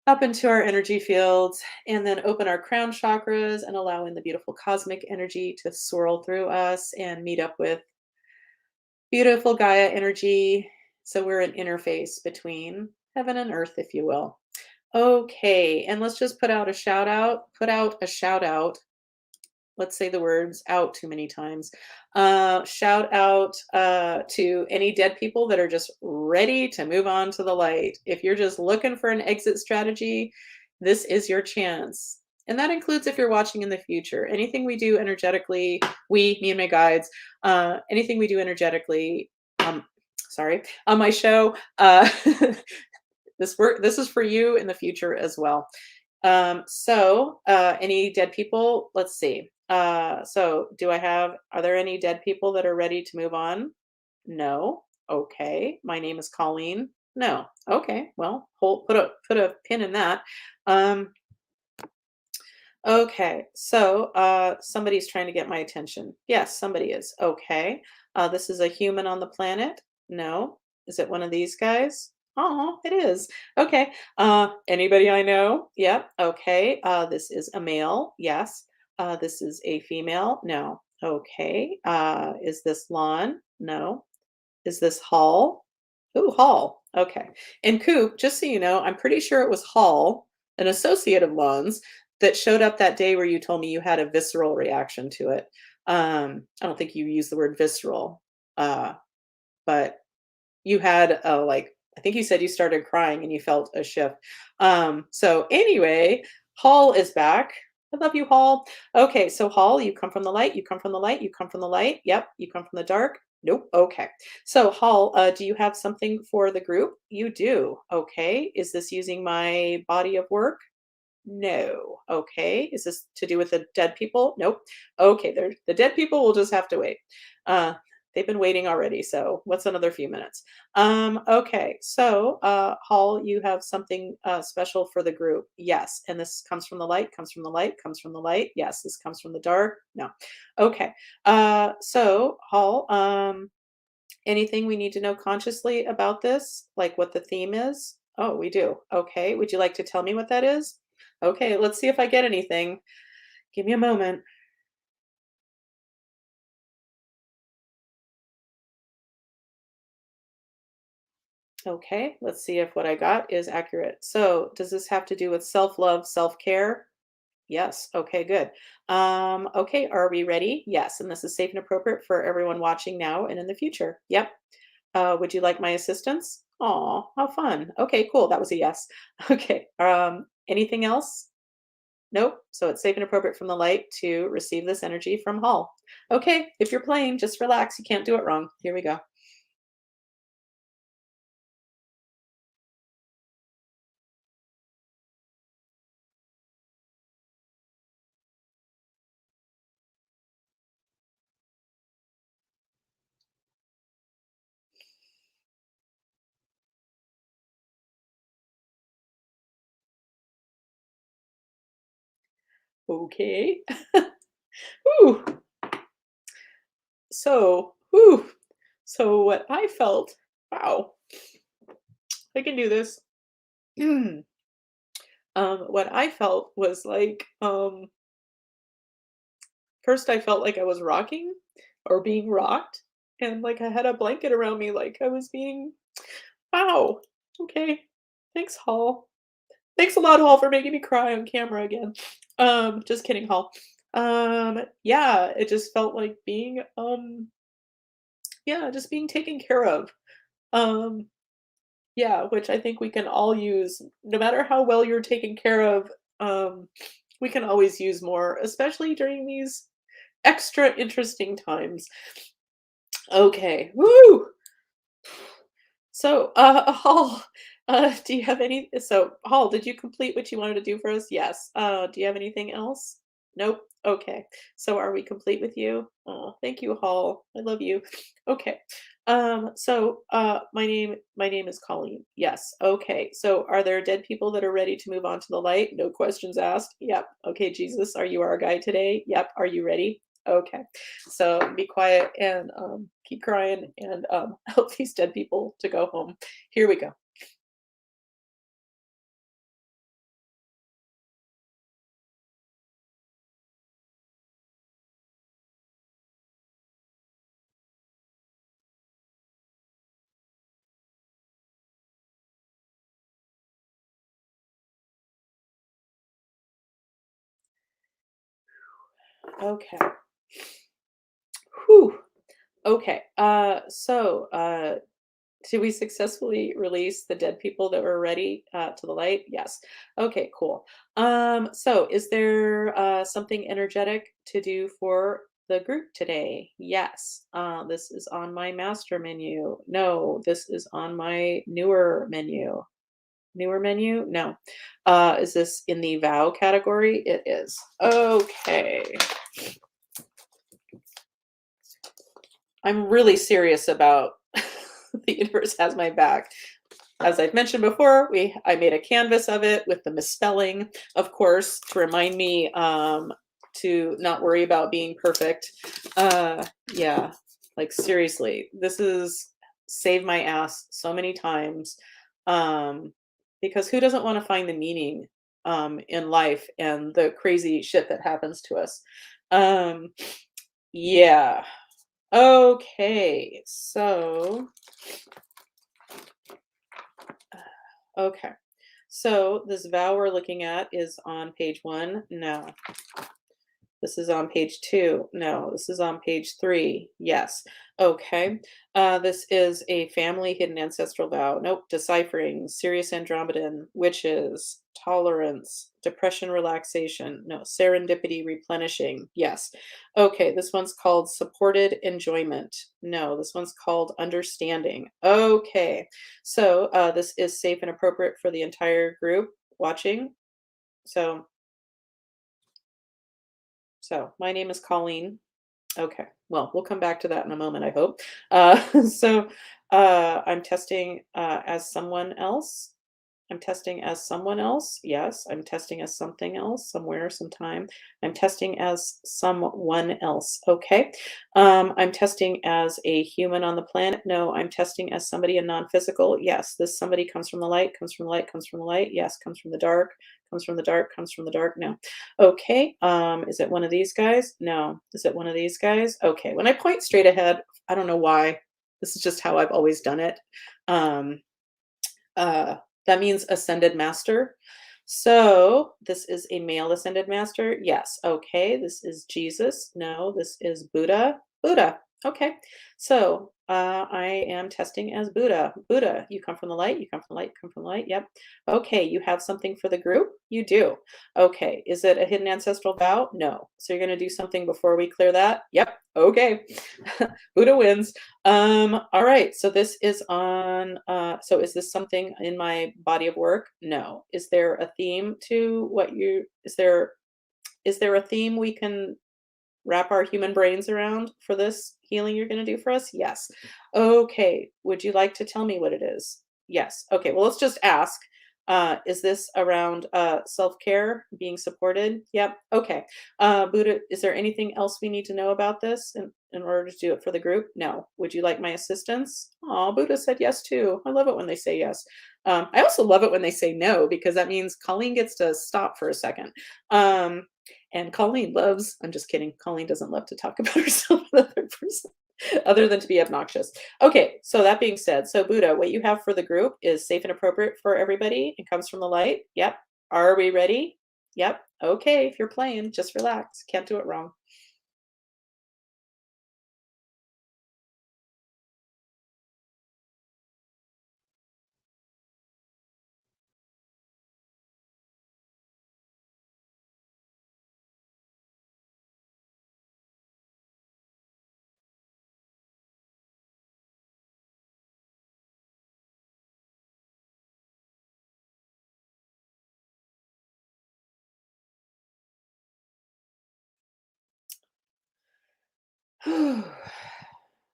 up into our energy fields, and then open our crown chakras and allow in the beautiful cosmic energy to swirl through us and meet up with beautiful Gaia energy. So we're an interface between heaven and earth, if you will. Okay, and let's just put out a shout out. Let's say the words out too many times. Shout out to any dead people that are just ready to move on to the light. If you're just looking for an exit strategy, this is your chance. And that includes if you're watching in the future. Anything we do energetically, me and my guides, anything we do energetically, on my show, this is for you in the future as well. So any dead people, let's see. So are there any dead people that are ready to move on? No. Okay. My name is Colleen. No. Okay. Well, put a pin in that. Okay, so somebody's trying to get my attention. Yes, somebody is. Okay. This is a human on the planet. No. Is it one of these guys? Oh, it is. Okay. Anybody I know? Yep. Okay. This is a male. Yes. This is a female. No. Okay. Is this lawn? No. Is this Hall? Ooh, Hall. Okay. And Coop, just so you know, I'm pretty sure it was Hall, an associate of Lon's, that showed up that day where you told me you had a visceral reaction to it. I don't think you used the word visceral, but you had like I think you said you started crying and you felt a shift. So anyway, Hall is back. I love you, Hall. Okay, so Hall, you come from the light, you come from the light, you come from the light. Yep, you come from the dark. Nope. Okay. So Hall, do you have something for the group? You do. Okay. Is this using my body of work? No. Okay. Is this to do with the dead people? Nope. Okay. The dead people will just have to wait. Uh, they've been waiting already. So what's another few minutes? Okay. So, Hall, you have something special for the group. Yes. And this comes from the light, comes from the light, comes from the light. Yes. This comes from the dark. No. Okay. So, Hall, anything we need to know consciously about this? Like what the theme is? Oh, we do. Okay. Would you like to tell me what that is? Okay, let's see if I get anything. Give me a moment. Okay, let's see if what I got is accurate. So, does this have to do with self-love, self-care? Yes. Okay, good. Okay, are we ready? Yes, and this is safe and appropriate for everyone watching now and in the future. Yep. Would you like my assistance? Aw, how fun. Okay, cool. That was a yes. Okay. Anything else? Nope. So it's safe and appropriate from the light to receive this energy from Hall. Okay, if you're playing, just relax. You can't do it wrong. Here we go. Okay. Whew. Whew. So what I felt, wow, I can do this. What I felt was like, first I felt like I was rocking or being rocked, and like I had a blanket around me, like I was being, wow. Okay. Thanks, Hall. Thanks a lot, Hall, for making me cry on camera again. Just kidding, Hall. Yeah, it just felt like being, yeah, just being taken care of. Um, yeah, which I think we can all use, no matter how well you're taken care of, we can always use more, especially during these extra interesting times. Okay, woo! So, Hall, do you have any? So, Hall, did you complete what you wanted to do for us? Yes. Do you have anything else? Nope. Okay. So, are we complete with you? Oh, thank you, Hall. I love you. Okay. My name is Colleen. Yes. Okay. So, are there dead people that are ready to move on to the light? No questions asked. Yep. Okay, Jesus, are you our guide today? Yep. Are you ready? Okay. So be quiet and keep crying and help these dead people to go home. Here we go. Okay. Whew. Okay. Did we successfully release the dead people that were ready to the light? Yes. Okay, cool. So is there something energetic to do for the group today? Yes. This is on my master menu. No, this is on my newer menu. Newer menu? No. Is this in the vow category? It is. Okay. I'm really serious about the universe has my back. as I've mentioned before, I made a canvas of it with the misspelling, of course, to remind me to not worry about being perfect. Yeah, like seriously, this is saved my ass so many times. Because who doesn't want to find the meaning in life and the crazy shit that happens to us? Um, yeah. Okay, so okay. So this vow we're looking at is on page 1. No. This is on page 2. No. This is on page 3. Yes. Okay. This is a family hidden ancestral vow. Nope. Deciphering. Sirius Andromedan. Witches. Tolerance. Depression relaxation. No. Serendipity replenishing. Yes. Okay. This one's called supported enjoyment. No. This one's called understanding. Okay. So this is safe and appropriate for the entire group watching. So my name is Colleen. Okay. Well, we'll come back to that in a moment, I hope. So I'm testing as someone else. I'm testing as someone else. Yes. I'm testing as something else, somewhere, sometime. I'm testing as someone else. Okay. I'm testing as a human on the planet. No, I'm testing as somebody in non-physical. Yes. This somebody comes from the light, comes from the light, comes from the light. Yes. Comes from the dark, comes from the dark, comes from the dark. No. Okay. Is it one of these guys? No. Is it one of these guys? Okay. When I point straight ahead, I don't know why. This is just how I've always done it. Um, that means ascended master. So this is a male ascended master. Yes. Okay. This is Jesus. No, this is Buddha. Buddha. Okay. So I am testing as Buddha. Buddha, you come from the light. You come from the light. You come from the light. Yep. Okay. You have something for the group. You do. Okay. Is it a hidden ancestral vow? No. So you're going to do something before we clear that? Yep. Okay. Buddha wins. All right. So this is on, so is this something in my body of work? No. Is there a theme to is there a theme we can wrap our human brains around for this healing you're going to do for us? Yes. Okay. Would you like to tell me what it is? Yes. Okay. Well, let's just ask. Is this around self-care, being supported? Yep. Okay. Buddha, is there anything else we need to know about this in order to do it for the group? No. Would you like my assistance? Oh, Buddha said yes too. I love it when they say yes. I also love it when they say no, because that means Colleen gets to stop for a second. And Colleen loves, I'm just kidding. Colleen doesn't love to talk about herself with another person other than to be obnoxious. Okay, so that being said, so Buddha, what you have for the group is safe and appropriate for everybody. It comes from the light. Yep. Are we ready? Yep. Okay, if you're playing, just relax. Can't do it wrong.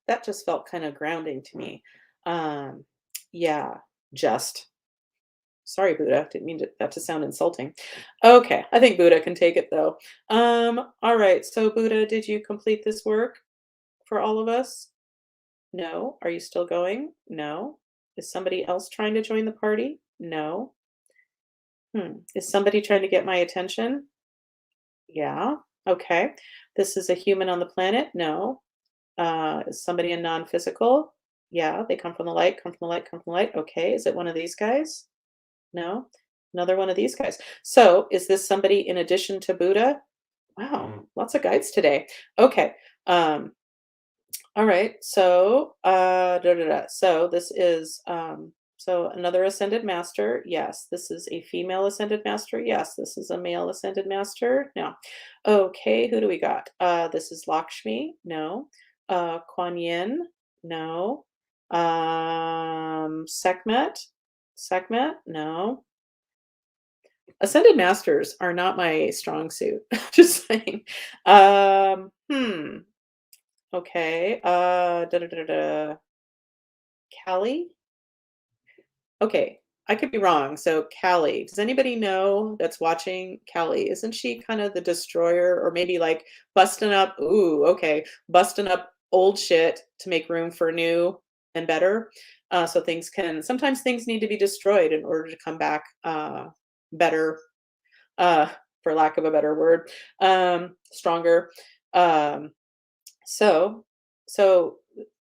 That just felt kind of grounding to me. Um, yeah, just. Sorry, Buddha. Didn't mean that to sound insulting. Okay, I think Buddha can take it though. All right. So Buddha, did you complete this work for all of us? No. Are you still going? No. Is somebody else trying to join the party? No. Is somebody trying to get my attention? Yeah. Okay. This is a human on the planet? No. Is somebody a non-physical? Yeah, they come from the light, come from the light, come from the light. Okay. Is it one of these guys? No. Another one of these guys. So is this somebody in addition to Buddha? Wow, lots of guides today. Okay. All right. So so this is so another ascended master. Yes. This is a female ascended master. Yes. This is a male ascended master. No. Okay, who do we got? This is Lakshmi. No. Kuan Yin. No. Sekhmet. Sekhmet. No. Ascended masters are not my strong suit. Just saying. Okay. Da, da, da, da. Callie? Okay, I could be wrong. So Callie, does anybody know that's watching Callie? Isn't she kind of the destroyer or maybe like busting up, ooh, okay, busting up old shit to make room for new and better? So things can, sometimes things need to be destroyed in order to come back better, uh, for lack of a better word, stronger. Um, so, so,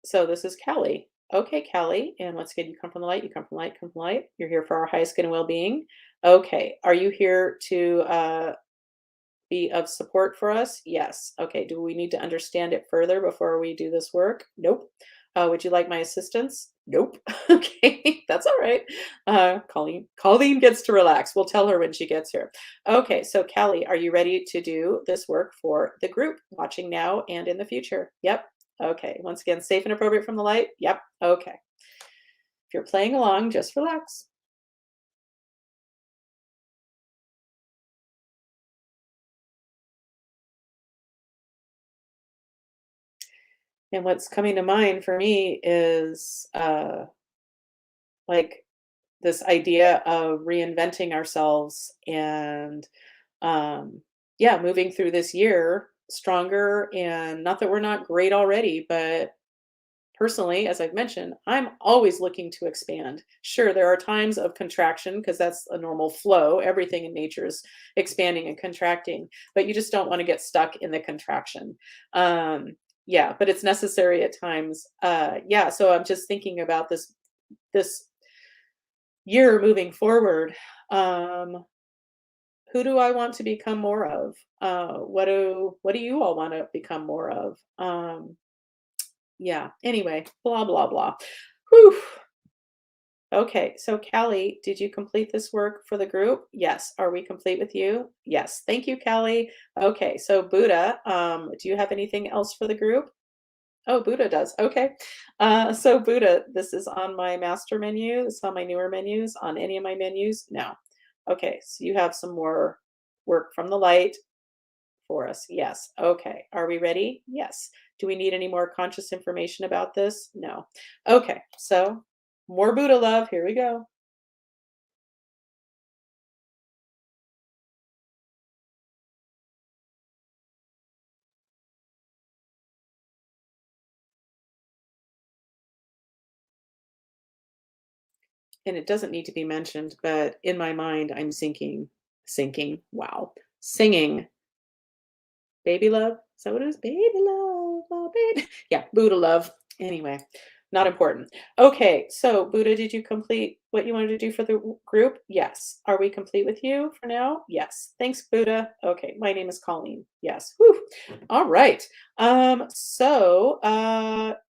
so this is Callie. Okay, Callie. And once again, you come from the light, you come from light, come from light. You're here for our highest good and well-being. Okay. Are you here to be of support for us? Yes. Okay. Do we need to understand it further before we do this work? Nope. Would you like my assistance? Nope. Okay, that's all right. Colleen gets to relax. We'll tell her when she gets here. Okay, so Callie, are you ready to do this work for the group watching now and in the future? Yep. Okay. Once again, safe and appropriate from the light? Yep. Okay. If you're playing along, just relax. And what's coming to mind for me is like this idea of reinventing ourselves and yeah, moving through this year stronger. And not that we're not great already, but personally, as I've mentioned, I'm always looking to expand. Sure, there are times of contraction because that's a normal flow. Everything in nature is expanding and contracting, but you just don't want to get stuck in the contraction. Yeah, but it's necessary at times. Yeah, so I'm just thinking about this year moving forward. Um, who do I want to become more of? What do you all want to become more of? Yeah. Anyway, blah blah blah. Whew. Okay, so Callie, did you complete this work for the group? Yes. Are we complete with you? Yes. Thank you, Callie. Okay, so Buddha, do you have anything else for the group? Oh, Buddha does. Okay. So Buddha, this is on my master menu. This is on my newer menus. On any of my menus? No. Okay, so you have some more work from the light for us. Yes. Okay. Are we ready? Yes. Do we need any more conscious information about this? No. Okay. So more Buddha love. Here we go. And it doesn't need to be mentioned, but in my mind, I'm sinking. Wow. Singing baby love. Is that what it is? Baby love. Oh, baby. Yeah. Buddha love. Anyway, not important. Okay, so Buddha, did you complete what you wanted to do for the group? Yes. Are we complete with you for now? Yes. Thanks, Buddha. Okay, my name is Colleen. Yes. Whew. All right.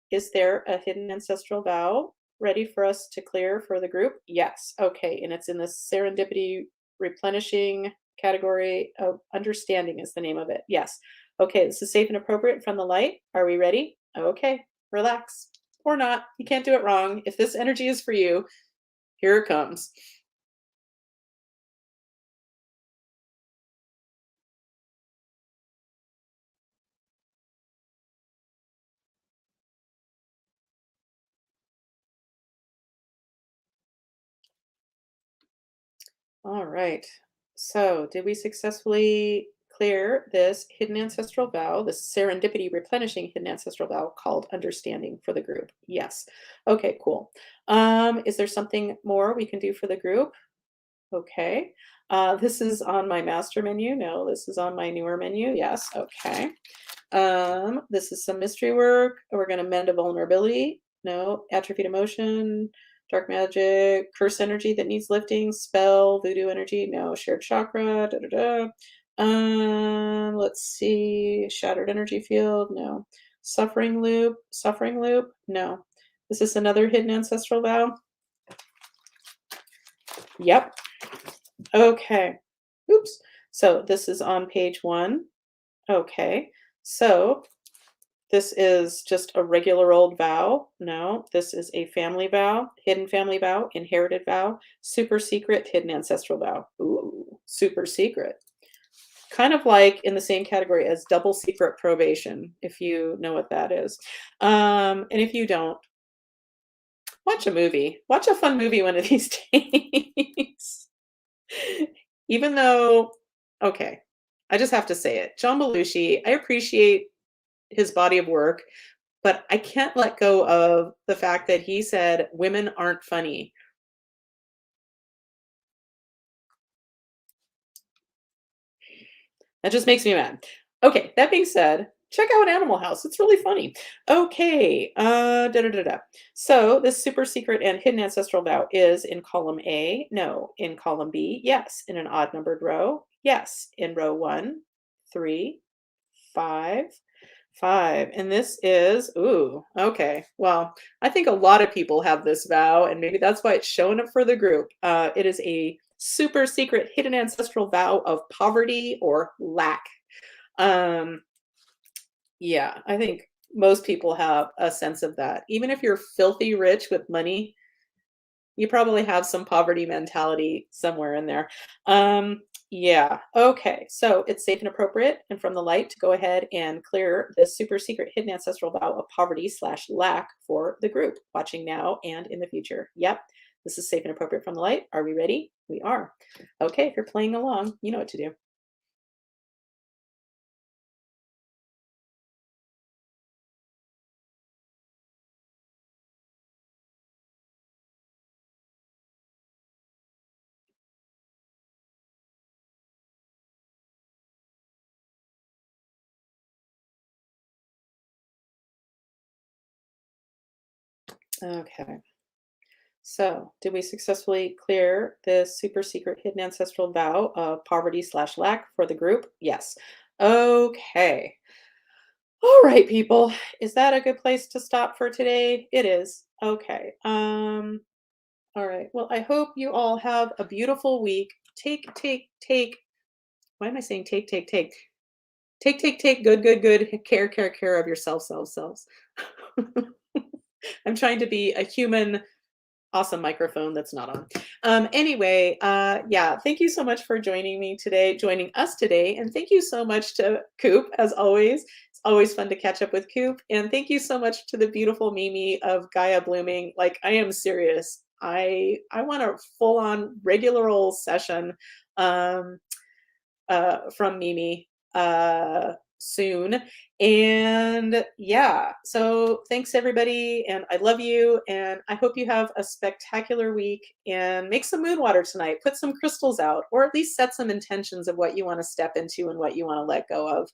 Is there a hidden ancestral vow ready for us to clear for the group? Yes. Okay, and it's in the serendipity replenishing category of understanding is the name of it. Yes. Okay, this is safe and appropriate from the light. Are we ready? Okay, relax or not. You can't do it wrong. If this energy is for you, here it comes. All right. So, did we successfully clear this hidden ancestral vow, this serendipity replenishing hidden ancestral vow called understanding for the group? Yes. Okay, cool. Is there something more we can do for the group? Okay. This is on my master menu. No, this is on my newer menu. Yes. Okay. This is some mystery work. We're going to mend a vulnerability. No, atrophied emotion, dark magic, curse energy that needs lifting, spell, voodoo energy. No, shared chakra. Da, da, da. Let's see. Shattered energy field. No. Suffering loop. Suffering loop. No. Is this another hidden ancestral vow? Yep. Okay. Oops. So this is on page 1. Okay. So this is just a regular old vow. No, this is a family vow, hidden family vow, inherited vow, super secret, hidden ancestral vow. Ooh, super secret. Kind of like in the same category as double secret probation, if you know what that is. And if you don't, Watch a movie. Watch a fun movie one of these days. Even though, okay, I just have to say it. John Belushi, I appreciate his body of work, but I can't let go of the fact that he said women aren't funny. That just makes me mad. Okay, that being said, check out Animal House. It's really funny. Okay, da da da da. So this super secret and hidden ancestral vow is in column A. No. In column B. Yes. In an odd numbered row. Yes. In row 1, 3, 5, 5. And this is, ooh, okay. Well, I think a lot of people have this vow, and maybe that's why it's showing up for the group. It is a super secret hidden ancestral vow of poverty or lack. Um, yeah, I think most people have a sense of that. Even if you're filthy rich with money, you probably have some poverty mentality somewhere in there. Yeah, okay. So it's safe and appropriate and from the light to go ahead and clear this super secret hidden ancestral vow of poverty slash lack for the group watching now and in the future. Yep, this is safe and appropriate from the light. Are we ready? We are. Okay, if you're playing along, you know what to do. Okay. So, did we successfully clear this super secret hidden ancestral vow of poverty slash lack for the group? Yes. Okay. All right, people. Is that a good place to stop for today? It is. Okay. All right. Well, I hope you all have a beautiful week. Take. Why am I saying take, take, take? Take. Good. Care of yourself, selves. I'm trying to be a human awesome microphone that's not on. Anyway, yeah, thank you so much for joining us today. And thank you so much to Koop, as always. It's always fun to catch up with Koop. And thank you so much to the beautiful Mimi of Gaia Blooming. Like, I am serious. I want a full-on regular old session from Mimi soon. And yeah, so thanks everybody. And I love you. And I hope you have a spectacular week and make some moon water tonight. Put some crystals out, or at least set some intentions of what you want to step into and what you want to let go of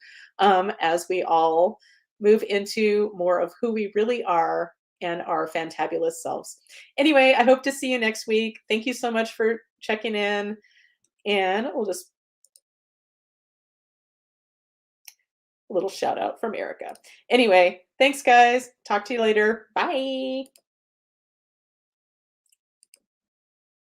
as we all move into more of who we really are and our fantabulous selves. Anyway, I hope to see you next week. Thank you so much for checking in. And we'll just little shout out from Erica. Anyway, thanks guys. Talk to you later. Bye.